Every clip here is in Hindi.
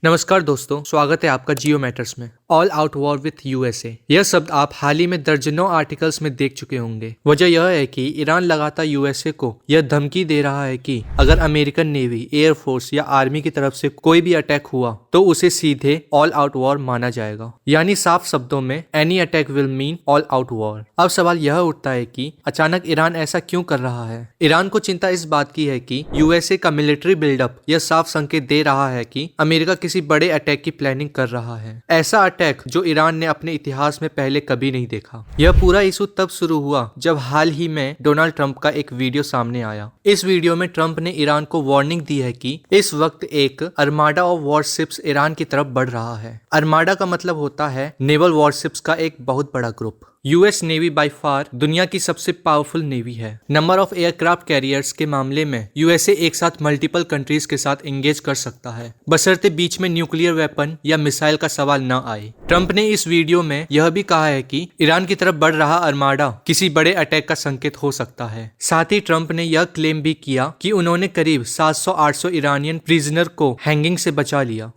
नमस्कार दोस्तों, स्वागत है आपका जियो मैटर्स में। All out war with USA, यह शब्द आप हाल ही में दर्जनों आर्टिकल्स में देख चुके होंगे। वजह यह है कि ईरान लगातार यूएसए को यह धमकी दे रहा है कि अगर अमेरिकन नेवी, एयरफोर्स या आर्मी की तरफ से कोई भी अटैक हुआ तो उसे सीधे ऑल आउट वॉर माना जाएगा। यानी साफ शब्दों में any attack will mean all out war. अब सवाल यह उठता है कि अचानक ईरान ऐसा क्यों कर रहा है। ईरान को चिंता इस बात की है कि यूएसए का मिलिट्री बिल्डअप यह साफ संकेत दे रहा है कि अमेरिका किसी बड़े अटैक की प्लानिंग कर रहा है। ऐसा अटैक जो ईरान ने अपने इतिहास में पहले कभी नहीं देखा। यह पूरा इशू तब शुरू हुआ जब हाल ही में डोनाल्ड ट्रंप का एक वीडियो सामने आया। इस वीडियो में ट्रंप ने ईरान को वार्निंग दी है कि इस वक्त एक अर्माडा ऑफ वॉरशिप्स ईरान की तरफ बढ़ रहा है। अर्माडा का मतलब होता है नेवल वॉरशिप्स का एक बहुत बड़ा group. US navy by far दुनिया की सबसे पावरफुल नेवी है। नंबर ऑफ एयरक्राफ्ट कैरियर्स के मामले में यूएसए एक साथ मल्टीपल कंट्रीज के साथ एंगेज कर सकता है, बशर्ते बीच में न्यूक्लियर वेपन या मिसाइल का सवाल न आए। ट्रंप ने इस वीडियो में यह भी कहा है कि ईरान की तरफ बढ़ रहा अर्माडा किसी बड़े अटैक का संकेत हो सकता है। साथ ही ट्रंप ने यह क्लेम भी किया कि उन्होंने करीब 700-800 ईरानियन प्रिजनर को हैंगिंग से बचा लिया।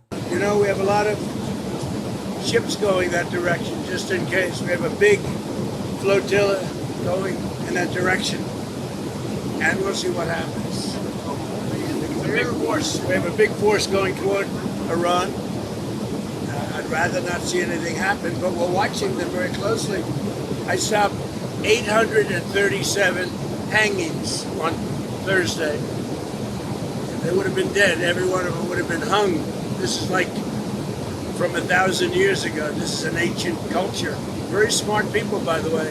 Ships going that direction just in case. We have a big flotilla going in that direction, and we'll see what happens. It's a big force. We have a big force going toward Iran. I'd rather not see anything happen, but we're watching them very closely. I saw 837 hangings on Thursday. They would have been dead. Every one of them would have been hung. This is like from 1,000 years ago. This is an ancient culture. Very smart people, by the way,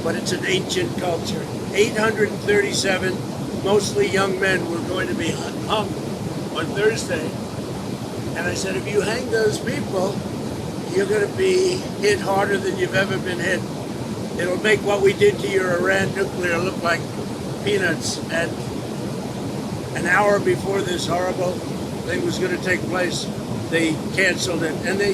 but it's an ancient culture. 837, mostly young men, were going to be hung on Thursday. And I said, if you hang those people, you're going to be hit harder than you've ever been hit. It'll make what we did to your Iran nuclear look like peanuts. And an hour before this horrible thing was going to take place, they canceled it and they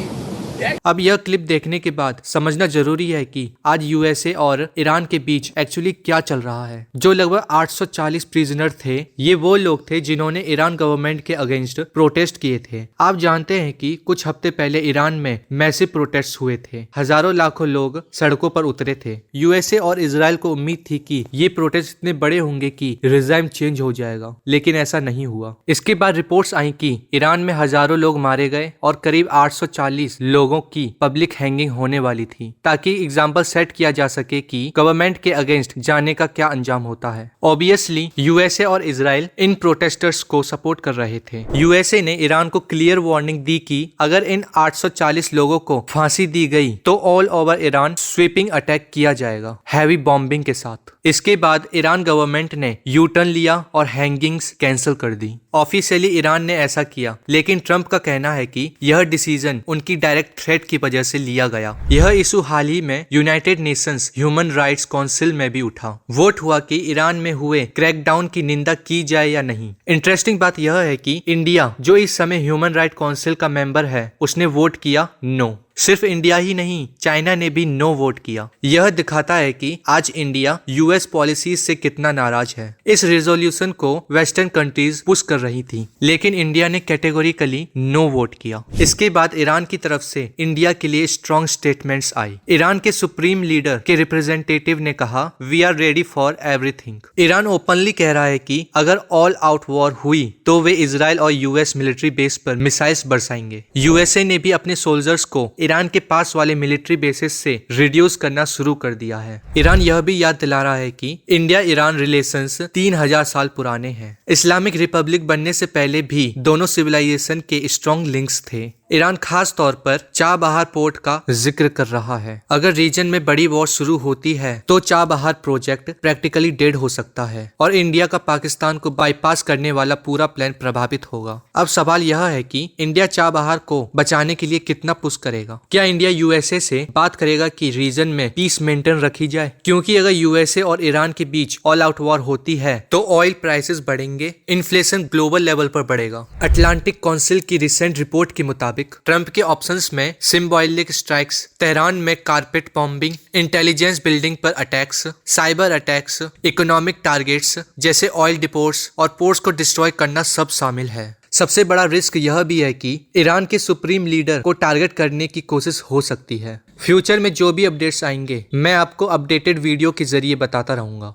अब यह क्लिप देखने के बाद समझना जरूरी है कि आज यूएसए और ईरान के बीच एक्चुअली क्या चल रहा है। जो लगभग 840 प्रिजनर थे, ये वो लोग थे जिन्होंने ईरान गवर्नमेंट के अगेंस्ट प्रोटेस्ट किए थे। आप जानते हैं कि कुछ हफ्ते पहले ईरान में मैसिव प्रोटेस्ट हुए थे। हजारों लाखों लोग सड़कों पर उतरे थे। यूएसए और इजराइल को उम्मीद थी कि ये प्रोटेस्ट इतने बड़े होंगे कि रिजाइम चेंज हो जाएगा, लेकिन ऐसा नहीं हुआ। इसके बाद रिपोर्ट्स आई कि ईरान में हजारों लोग मारे गए और करीब 840 लोगों की पब्लिक हैंगिंग होने वाली थी, ताकि एग्जाम्पल सेट किया जा सके कि गवर्नमेंट के अगेंस्ट जाने का क्या अंजाम होता है। ऑब्वियसली यूएसए और इजराइल इन प्रोटेस्टर्स को सपोर्ट कर रहे थे। यूएसए ने ईरान को क्लियर वार्निंग दी कि अगर इन 840 लोगों को फांसी दी गई तो all over Iran sweeping attack किया जाएगा, हैवी बॉम्बिंग के साथ। इसके बाद ईरान गवर्नमेंट ने यू टर्न लिया और हैंगिंग्स कैंसिल कर दी। ऑफिशियली ईरान ने ऐसा किया, लेकिन ट्रंप का कहना है कि यह डिसीजन उनकी डायरेक्ट थ्रेट की वजह से लिया गया। यह इशू हाल ही में United Nations human rights council में भी उठा। वोट हुआ कि ईरान में हुए क्रैकडाउन की निंदा की जाए या नहीं। इंटरेस्टिंग बात यह है कि इंडिया, जो इस समय ह्यूमन राइट काउंसिल का मेंबर है, उसने वोट किया नो। सिर्फ इंडिया ही नहीं, चाइना ने भी नो वोट किया। यह दिखाता है कि आज इंडिया यूएस पॉलिसीज से कितना नाराज है। इस रेजोल्यूशन को वेस्टर्न कंट्रीज पुश कर रही थी, लेकिन इंडिया ने कैटेगोरिकली नो वोट किया। इसके बाद ईरान की तरफ से इंडिया के लिए स्ट्रॉन्ग स्टेटमेंट्स आई। ईरान के सुप्रीम लीडर के रिप्रेजेंटेटिव ने कहा, we are ready for everything. Iran openly कह रहा है कि अगर ऑल आउट वॉर हुई तो वे इजराइल और यूएस मिलिट्री बेस पर मिसाइल्स बरसाएंगे। यूएसए ने भी अपने सोल्जर्स को ईरान के पास वाले मिलिट्री बेसिस से रिड्यूस करना शुरू कर दिया है। ईरान यह भी याद दिला रहा है कि इंडिया ईरान रिलेशंस 3000 साल पुराने हैं। इस्लामिक रिपब्लिक बनने से पहले भी दोनों सिविलाइजेशन के स्ट्रॉन्ग लिंक्स थे। ईरान खास तौर पर चाबहार पोर्ट का जिक्र कर रहा है। अगर रीजन में बड़ी वॉर शुरू होती है तो चाबहार प्रोजेक्ट प्रैक्टिकली डेड हो सकता है और इंडिया का पाकिस्तान को बाईपास करने वाला पूरा प्लान प्रभावित होगा। अब सवाल यह है कि इंडिया चाबहार को बचाने के लिए कितना पुश करेगा। क्या इंडिया यूएसए से बात करेगा कि रीजन में पीस मेंटेन रखी जाए? क्योंकि अगर यूएसए और ईरान के बीच ऑल आउट वॉर होती है तो ऑयल प्राइसेस बढ़ेंगे, इन्फ्लेशन ग्लोबल लेवल पर बढ़ेगा। अटलांटिक काउंसिल की रिसेंट रिपोर्ट के मुताबिक ट्रंप के ऑप्शंस में सिम्बॉलिक स्ट्राइक्स, तेहरान में कारपेट बॉम्बिंग, इंटेलिजेंस बिल्डिंग पर attacks, cyber attacks, economic targets जैसे ऑयल डिपोट्स और पोर्ट्स को डिस्ट्रॉय करना सब शामिल है। सबसे बड़ा रिस्क यह भी है कि ईरान के सुप्रीम लीडर को टारगेट करने की कोशिश हो सकती है। फ्यूचर में जो भी अपडेट्स आएंगे मैं आपको अपडेटेड वीडियो के जरिए बताता रहूंगा।